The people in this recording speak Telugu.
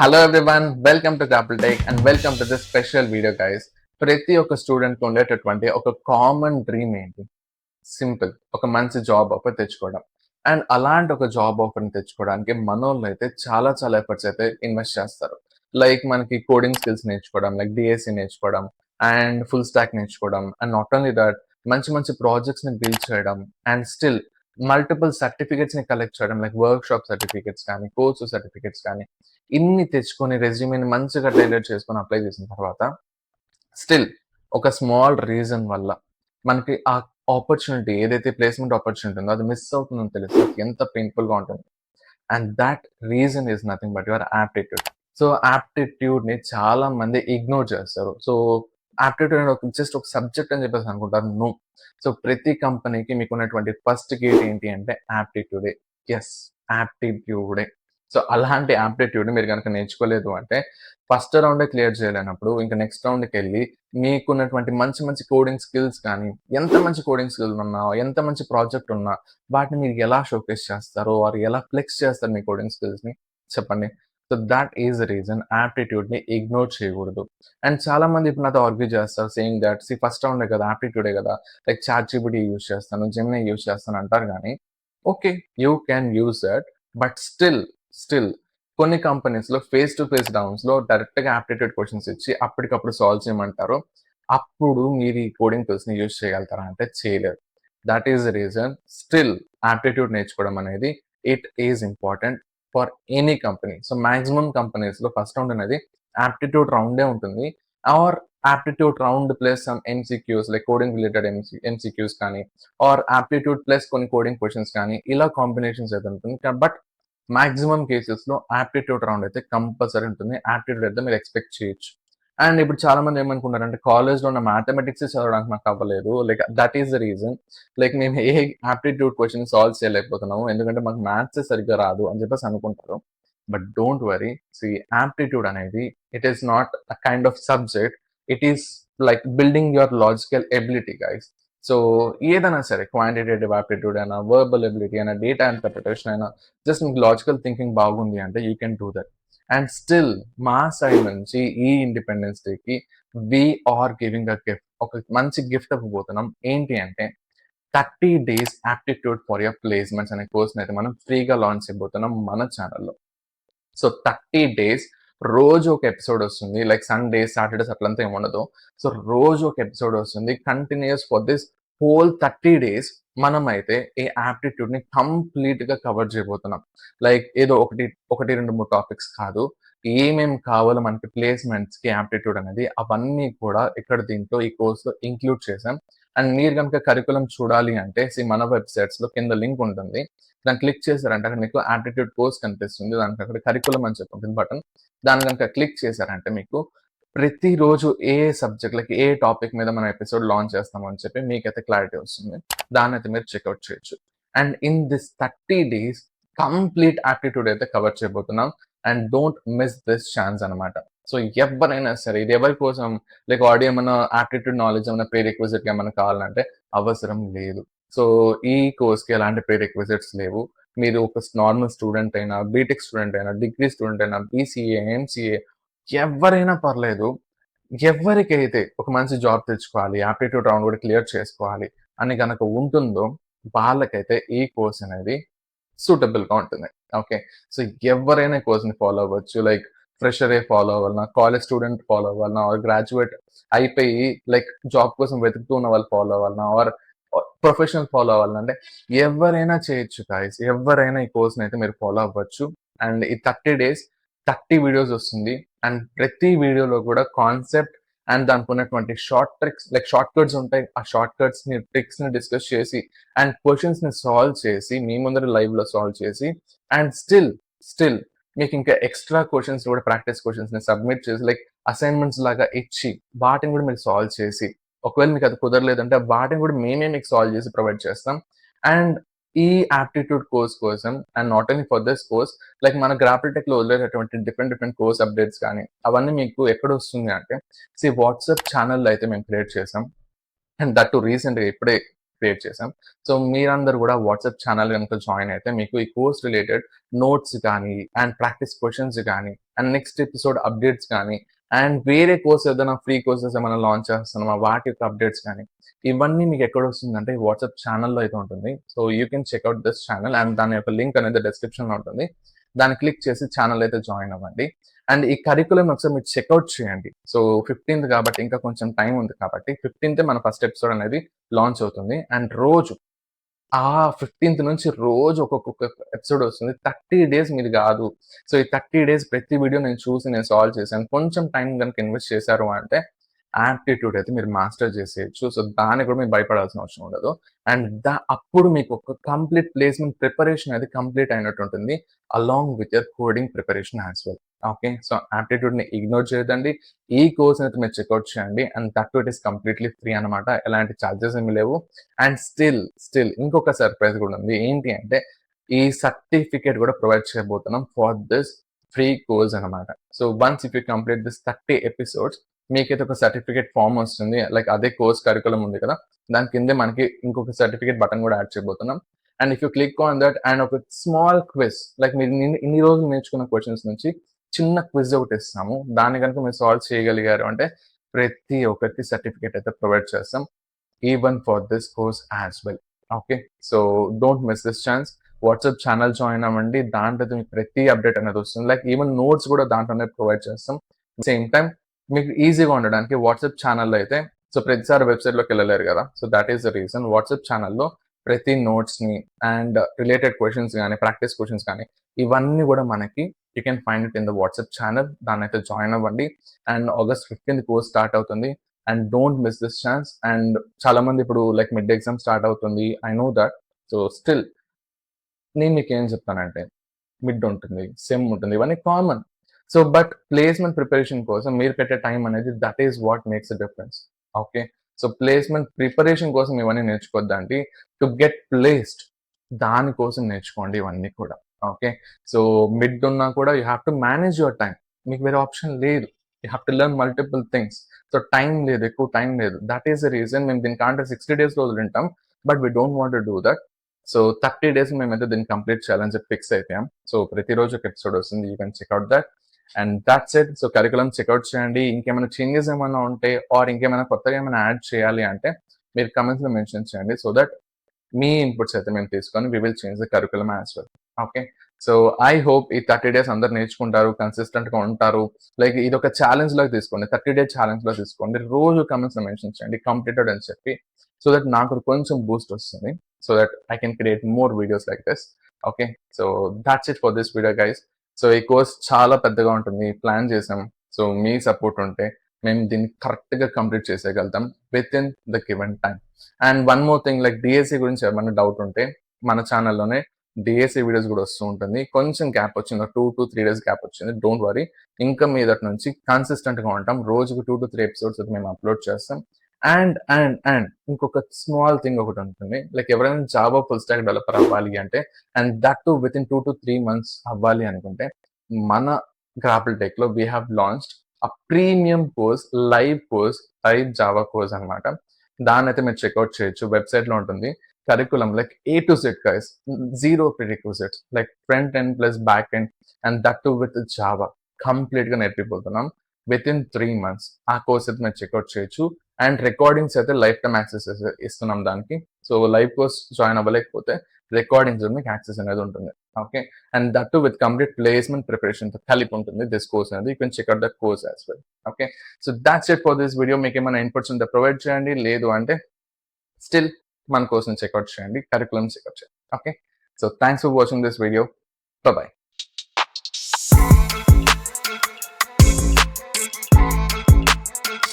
Hello everyone, welcome to Capital Tech and welcome to this special video guys. ప్రతి ఒక్క స్టూడెంట్ ఉండేటటువంటి ఒక కామన్ డ్రీమ్ ఏంటి? సింపుల్, ఒక మంచి జాబ్ ఆఫర్ తెచ్చుకోవడం. అండ్ అలాంటి ఒక జాబ్ ఆఫర్ని తెచ్చుకోవడానికి మనోళ్ళు అయితే చాలా ఎఫర్ట్స్ అయితే ఇన్వెస్ట్ చేస్తారు. లైక్ మనకి కోడింగ్ స్కిల్స్ నేర్చుకోవడం, లైక్ డిఎస్సి నేర్చుకోవడం అండ్ ఫుల్ స్టాక్ నేర్చుకోవడం అండ్ నాట్ ఓన్లీ దట్ మంచి ప్రాజెక్ట్స్ని బిల్డ్ చేయడం అండ్ స్టిల్ మల్టిపుల్ సర్టిఫికెట్స్ని కలెక్ట్ చేయడం లైక్ వర్క్ షాప్ సర్టిఫికెట్స్ కానీ కోర్సు సర్టిఫికెట్స్ కానీ ఇన్ని తెచ్చుకొని రెజ్యూమేని మంచిగా టైలర్ చేసుకొని అప్లై చేసిన తర్వాత స్టిల్ ఒక స్మాల్ రీజన్ వల్ల మనకి ఆ ఆపర్చునిటీ ఏదైతే ప్లేస్మెంట్ ఆపర్చునిటీ ఉందో అది మిస్ అవుతుందని తెలిస్తే ఎంత పెయిన్ఫుల్గా ఉంటుంది. And that reason is nothing but your aptitude. So యాప్టిట్యూడ్ని చాలా మంది ఇగ్నోర్ చేస్తారు. సో యాప్టిట్యూడ్ అనేది జస్ట్ ఒక సబ్జెక్ట్ అని చెప్పేసి అనుకుంటారు. నో. సో ప్రతి కంపెనీకి మీకు ఉన్నటువంటి ఫస్ట్ గేట్ ఏంటి అంటే యాప్టిట్యూడే. ఎస్, యాప్టిట్యూడే. సో అలాంటి యాప్టిట్యూడ్ని మీరు కనుక నేర్చుకోలేదు అంటే ఫస్ట్ రౌండే క్లియర్ చేయలేనప్పుడు ఇంకా నెక్స్ట్ రౌండ్కి వెళ్ళి మీకున్నటువంటి మంచి కోడింగ్ స్కిల్స్ కానీ ఎంత మంచి కోడింగ్ స్కిల్స్ ఉన్నా ఎంత మంచి ప్రాజెక్ట్ ఉన్నా వాటిని మీరు ఎలా షోకేస్ చేస్తారో ఆర్ ఎలా ఫ్లెక్స్ చేస్తారు మీ కోడింగ్ స్కిల్స్ని చెప్పండి. So that is the reason యాప్టిట్యూడ్ని ఇగ్నోర్ చేయకూడదు. అండ్ చాలా మంది ఇప్పుడు నాతో ఆర్గ్యూ చేస్తారు సేయింగ్ దట్ ఫస్ట్ రౌండే కదా యాప్టిట్యూడే కదా లైక్ చాట్ జీపీటీ యూజ్ చేస్తాను జెమినీ యూజ్ చేస్తాను అంటారు కానీ okay, you can use that but still కొన్ని కంపెనీస్లో ఫేస్ టు ఫేస్ రౌండ్స్లో డైరెక్ట్గా యాప్టిట్యూడ్ క్వశ్చన్స్ ఇచ్చి అప్పటికప్పుడు సాల్వ్ చేయమంటారు. అప్పుడు మీరు ఈ కోడింగ్ టూల్స్ని యూజ్ చేయగలుగుతారా అంటే చేయలేరు. That is the reason still aptitude నేర్చుకోవడం అనేది it is important for any company. So maximum కంపెనీస్లో ఫస్ట్ రౌండ్ అనేది యాప్టిట్యూడ్ రౌండే ఉంటుంది. Or aptitude round plus some MCQs like coding related MCQs కానీ ఆర్ యాప్టిట్యూడ్ ప్లస్ కొన్ని కోడింగ్ క్వశ్చన్స్ కానీ ఇలా కాంబినేషన్స్ అయితే ఉంటుంది. బట్ మాక్సిమం కేసెస్లో యాప్టిట్యూడ్ రౌండ్ అయితే కంపల్సరీ ఉంటుంది. యాప్టిట్యూడ్ అయితే మీరు ఎక్స్పెక్ట్ చేయొచ్చు. అండ్ ఇప్పుడు చాలా మంది ఏమనుకుంటారంటే కాలేజ్లో ఉన్న మ్యాథమెటిక్స్ చదవడానికి నాకు అవ్వలేదు, like that is the reason. Like మేము ఏ యాప్టిట్యూడ్ క్వశ్చన్ సాల్వ్ చేయలేకపోతున్నాము ఎందుకంటే మాకు మ్యాథ్స్ సరిగ్గా రాదు అని చెప్పేసి అనుకుంటారు. But don't worry, see aptitude అనేది it is not a kind of subject, it is like building your logical ability guys. So ఏదైనా సరే క్వాంటిటేటివ్ యాప్టిట్యూడ్ అయినా వర్బల్ ఎబిలిటీ అయినా డేటా ఇంటర్ప్రిటేషన్ అయినా జస్ట్ మీకు లాజికల్ థింకింగ్ బాగుంది అంటే you can do that. And still మా సైడ్ నుంచి ఈ ఇండిపెండెన్స్ డేకి వీఆర్ గివింగ్ అ గిఫ్ట్, ఒక మంచి గిఫ్ట్ ఇవ్వబోతున్నాం. ఏంటి అంటే 30 days aptitude for your placements అనే కోర్స్ని అయితే మనం ఫ్రీగా లాంచ్ చేయబోతున్నాం మన ఛానల్లో. సో 30 days రోజు ఒక ఎపిసోడ్ వస్తుంది. లైక్ సండేస్ సాటర్డేస్ అట్లంతా ఏమి ఉండదు. సో రోజు ఒక ఎపిసోడ్ వస్తుంది continuous for this whole 30 days. మనం అయితే ఈ యాప్టిట్యూడ్ని కంప్లీట్గా కవర్ చేయబోతున్నాం. లైక్ ఏదో ఒకటి రెండు మూడు టాపిక్స్ కాదు, ఏమేం కావాలో మనకి ప్లేస్మెంట్స్కి యాప్టిట్యూడ్ అనేది అవన్నీ కూడా ఇక్కడ దీంట్లో ఈ కోర్సులో ఇంక్లూడ్ చేసాం. అండ్ మీరు కనుక కరికులం చూడాలి అంటే మన వెబ్సైట్స్లో కింద లింక్ ఉంటుంది, దాన్ని క్లిక్ చేశారంటే అక్కడ మీకు యాప్టిట్యూడ్ కోర్స్ కనిపిస్తుంది, దానికి అక్కడ కరికులం అని చెప్పి ఉంటుంది బటన్. దాన్ని కనుక క్లిక్ చేశారంటే మీకు ప్రతిరోజు ఏ సబ్జెక్ట్లకి ఏ టాపిక్ మీద మనం ఎపిసోడ్ లాంచ్ చేస్తామని చెప్పి మీకైతే క్లారిటీ వస్తుంది. దాన్ని అయితే మీరు చెక్అవుట్ చేయొచ్చు. And in this 30 days complete aptitude అయితే కవర్ చేయబోతున్నాం. And don't miss this chance అనమాట. సో ఎవరైనా సరే ఇది ఎవరి కోసం, లైక్ ఆడియో ఏమైనా యాప్టిట్యూడ్ నాలెడ్జ్ ఏమైనా ప్రీ రిక్విజిట్ ఏమైనా కావాలంటే అవసరం లేదు. సో ఈ కోర్స్కి ఎలాంటి ప్రీ రిక్విజిట్స్ లేవు. మీరు ఒక నార్మల్ స్టూడెంట్ అయినా బీటెక్ స్టూడెంట్ అయినా డిగ్రీ స్టూడెంట్ అయినా బీసీఏ ఎంసీఏ ఎవరైనా పర్లేదు, ఎవరికైతే ఒక మంచి జాబ్ తెచ్చుకోవాలి యాప్టిట్యూడ్ రౌండ్ కూడా క్లియర్ చేసుకోవాలి అని కనుక ఉంటుందో వాళ్ళకైతే ఈ కోర్స్ అనేది సూటబుల్గా ఉంటుంది. ఓకే, సో ఎవరైనా ఈ కోర్స్ని ఫాలో అవ్వచ్చు. లైక్ ఫ్రెషరే ఫాలో అవ్వాలన్నా, కాలేజ్ స్టూడెంట్ ఫాలో అవ్వాలన్నా, ఆర్ గ్రాడ్యుయేట్ అయిపోయి లైక్ జాబ్ కోసం వెతుకుతూ ఉన్న వాళ్ళు ఫాలో అవ్వాలన్నా, ఆర్ ప్రొఫెషనల్ ఫాలో అవ్వాలన్నా, అంటే ఎవరైనా చేయొచ్చు గాయస్. ఎవరైనా ఈ కోర్స్ని అయితే మీరు ఫాలో అవ్వచ్చు. అండ్ ఈ 30 days 30 వీడియోస్ వస్తుంది. అండ్ ప్రతి వీడియోలో కూడా కాన్సెప్ట్ అండ్ దానికి ఉన్నటువంటి short tricks like short cuts ఉంటాయి. ఆ షార్ట్ కట్స్ ని ట్రిక్స్ ని డిస్కస్ చేసి అండ్ క్వశ్చన్స్ ని సాల్వ్ చేసి మీ ముందర లైవ్ లో సాల్వ్ చేసి అండ్ స్టిల్ మీకు ఇంకా ఎక్స్ట్రా క్వశ్చన్స్ కూడా ప్రాక్టీస్ క్వశ్చన్స్ ని సబ్మిట్ చేసి లైక్ అసైన్మెంట్స్ లాగా ఇచ్చి వాటిని కూడా మీరు సాల్వ్ చేసి ఒకవేళ మీకు అది కుదరలేదంటే వాటిని కూడా మేమే మీకు సాల్వ్ చేసి ప్రొవైడ్ చేస్తాం. అండ్ ఈ యాప్టిట్యూడ్ కోర్స్ కోసం and not only for this course, like మన గ్రాఫిక్ టెక్ లో వదిలేటటువంటి డిఫరెంట్ కోర్స్ అప్డేట్స్ కానీ అవన్నీ మీకు ఎక్కడ వస్తుంది అంటే వాట్సాప్ ఛానల్లో అయితే మేము క్రియేట్ చేసాం. అండ్ దట్ టు రీసెంట్గా ఇప్పుడే క్రియేట్ చేసాం. సో మీరందరూ కూడా వాట్సాప్ ఛానల్ కనుక జాయిన్ అయితే మీకు ఈ కోర్స్ రిలేటెడ్ నోట్స్ కానీ అండ్ ప్రాక్టీస్ క్వశ్చన్స్ కానీ అండ్ నెక్స్ట్ ఎపిసోడ్ అప్డేట్స్ కానీ అండ్ వేరే కోర్స్ ఏదైనా ఫ్రీ కోర్సెస్ ఏమైనా లాంచ్ చేస్తున్నామా వాటి యొక్క అప్డేట్స్ కానీ ఇవన్నీ మీకు ఎక్కడ వస్తుందంటే వాట్సాప్ ఛానల్లో అయితే ఉంటుంది. So you can checkout this channel and దాని యొక్క లింక్ అనేది డిస్క్రిప్షన్లో ఉంటుంది. దాన్ని క్లిక్ చేసి ఛానల్ అయితే జాయిన్ అవ్వండి. అండ్ ఈ కరికులం ఒకసారి మీరు చెక్అవుట్ చేయండి. సో 15th కాబట్టి ఇంకా కొంచెం టైం ఉంది కాబట్టి 15th మన ఫస్ట్ ఎపిసోడ్ అనేది లాంచ్ అవుతుంది. అండ్ రోజు ఆ 15th నుంచి రోజు ఒక్కొక్క ఎపిసోడ్ వస్తుంది. 30 డేస్ మీది కాదు. సో ఈ 30 డేస్ ప్రతి వీడియో నేను చూసి నేను సాల్వ్ చేశాను. కొంచెం టైం గనుక ఇన్వెస్ట్ చేశారు అంటే యాప్టిట్యూడ్ అయితే మీరు మాస్టర్ చేసేయొచ్చు. సో దానికి కూడా మీరు భయపడాల్సిన అవసరం ఉండదు. అండ్ అప్పుడు మీకు ఒక కంప్లీట్ ప్లేస్‌మెంట్ ప్రిపరేషన్ అనేది కంప్లీట్ అయినట్టు ఉంటుంది. Along with your coding preparation as well. Okay. So యాప్టిట్యూడ్‌ని ఇగ్నోర్ చేయొద్దండి. ఈ కోర్స్‌ని అయితే మీరు చెక్‌ఔట్ చేయండి. And that too it is completely free అన్నమాట. ఎలాంటి చార్జెస్ ఏమి లేవు. అండ్ స్టిల్ ఇంకొక సర్ప్రైజ్ కూడా ఉంది. ఏంటి అంటే ఈ సర్టిఫికేట్ కూడా ప్రొవైడ్ చేయబోతున్నాం ఫర్ దిస్ ఫ్రీ కోర్స్ అన్నమాట. So once if you complete this 30 episodes మీకైతే ఒక సర్టిఫికేట్ ఫామ్ వస్తుంది. లైక్ అదే కోర్స్ కరికులం ఉంది కదా! దాని కిందే మనకి ఇంకొక సర్టిఫికేట్ బటన్ కూడా యాడ్ చేయబోతున్నాం. And if you click on that and ఒక స్మాల్ క్విజ్ లైక్ మీరు ఇన్ని రోజులు నేర్చుకున్న క్వెషన్స్ నుంచి చిన్న క్విజ్ ఒకటి ఇస్తాము. దాన్ని గనుక మీరు సాల్వ్ చేయగలిగారు అంటే ప్రతి ఒక్కరికి సర్టిఫికేట్ అయితే ప్రొవైడ్ చేస్తాం. Even for this course as well. Okay. So don't miss this chance. WhatsApp channel join అవ్వండి. దాంట్లో మీకు ప్రతి అప్డేట్ అనేది వస్తుంది. లైక్ ఈవెన్ నోట్స్ కూడా దాంట్లోనే ప్రొవైడ్ చేస్తాం. సేమ్ టైమ్ మీకు ఈజీగా ఉండడానికి వాట్సాప్ ఛానల్‌లో అయితే సో ప్రతిసారి వెబ్‌సైట్‌లోకి వెళ్ళలేరు కదా! So that is the reason. WhatsApp ఛానల్‌లో ప్రతి నోట్స్‌ని అండ్ రిలేటెడ్ క్వెషన్స్ గాని, ప్రాక్టీస్ క్వెషన్స్ కానీ ఇవన్నీ కూడా మనకి you can find it in the WhatsApp channel. దాన్నైతే జాయిన్ అవ్వండి. And August 15th course start అవుతుంది. And don't miss this chance. And చాలామంది ఇప్పుడు లైక్ మిడ్ ఎగ్జామ్ స్టార్ట్ అవుతుంది. I know that. So still నేను మీకేం చెప్తానంటే మిడ్ ఉంటుంది, సెమ్ ఉంటుంది. ఇవన్నీ common. So but placement preparation కోసం మీరు పెట్టే టైం అనేది that is what makes a difference. Okay. So placement preparation కోసం ఇవన్నీ నేర్చుకోవద్దండి. టు గెట్ ప్లేస్డ్ దాని కోసం నేర్చుకోండి ఇవన్నీ కూడా. ఓకే. సో మిడ్ ఉన్నా కూడా you have to manage your time. మీకు వేరే ఆప్షన్ లేదు. You have to learn multiple things. So time లేదు. ఎక్కువ టైం లేదు. దట్ ఈస్ ద రీజన్ మేము దీన్ని కాంటే 60 డేస్‌లో వదులుంటాం. But we don't want to do that. So 30 days మేమైతే దీన్ని కంప్లీట్ చేయాలని చెప్పి ఫిక్స్ అయిపోయాం. సో ప్రతిరోజు ఒక ఎపిసోడ్ వస్తుంది. You can checkout that. And that's it. So curriculum check out చేయండి. ఇంకేమైనా చేంజెస్ ఏమైనా ఉంటే ఆర్ ఇంకేమైనా కొత్తగా ఏమైనా యాడ్ చేయాలి అంటే మీరు కామెంట్స్‌లో మెన్షన్ చేయండి. సో దట్ మీ ఇన్‌పుట్స్ అయితే మేము తీసుకొని we will change the curriculum as well. Okay. So I hope ఈ 30 డేస్ అందరూ నేర్చుకుంటారు. కన్సిస్టెంట్‌గా ఉంటారు. లైక్ ఇదొక ఛాలెంజ్ లాగా తీసుకోండి. 30 డే ఛాలెంజ్ లాగా తీసుకోండి. రోజు కామెంట్స్‌లో మెన్షన్ చేయండి. కంప్లీటెడ్ అని చెప్పి. సో దట్ నాకు కొంచెం బూస్ట్ వస్తుంది. So that I can create more videos like this. Okay. So that's it for this video guys. So ఈ కోర్స్ చాలా పెద్దగా ఉంటుంది. ప్లాన్ చేసాం. సో మీ సపోర్ట్ ఉంటే మేము దీన్ని కరెక్ట్‌గా కంప్లీట్ చేసేయగలుగుతాం within the given time. And one more thing like DSC గురించి ఏమన్నా డౌట్ ఉంటే మన ఛానల్‌లోనే డీఎస్సీ వీడియోస్ కూడా వస్తూ ఉంటుంది. కొంచెం గ్యాప్ వచ్చింది. 2-3 డేస్ గ్యాప్ వచ్చింది. Don't worry. ఇంకా మీదటి నుంచి కన్సిస్టెంట్‌గా ఉంటాం. రోజుకు 2-3 ఎపిసోడ్స్ అయితే మేము అప్‌లోడ్ చేస్తాం. అండ్ ఇంకొక స్మాల్ థింగ్ ఒకటి ఉంటుంది. లైక్ ఎవరైనా జావా ఫుల్ స్టాక్ డెవలపర్ అవ్వాలి అంటే and that too within 2-3 months అవ్వాలి అనుకుంటే మన గ్రాఫిల్ టెక్‌లో we have launched a premium course, live Java course అన్నమాట. దాన్నైతే మీరు చెక్‌ఔట్ చేయొచ్చు. వెబ్‌సైట్‌లో ఉంటుంది. Curriculum like A to Z guys. Zero prerequisites like front end plus back end and that too with Java కంప్లీట్‌గా నేర్పిపోతున్నాం. వితిన్ 3 మంత్స్ ఆ కోర్స్ అయితే మీరు చెక్‌ఔట్ చేయొచ్చు. అండ్ రికార్డింగ్స్ అయితే లైఫ్ టైమ్ యాక్సెస్ ఇస్తున్నాం దానికి. సో లైవ్ కోర్స్ జాయిన్ అవ్వలేకపోతే రికార్డింగ్స్ మీకు యాక్సెస్ అనేది ఉంటుంది. Okay. And that too with complete placement ప్రిపరేషన్‌తో కలిపి ఉంటుంది దిస్ కోర్స్ అనేది. You can check out that course as well. Okay. So that's it for this video. మీకేమైనా ఇన్పుట్స్ ఉంటే ప్రొవైడ్ చేయండి. లేదు అంటే స్టిల్ మన కోర్స్‌ని చెక్‌ఔట్ చేయండి. కరికులం చెక్‌ఔట్ చేయండి. Okay. So thanks for watching this video. By.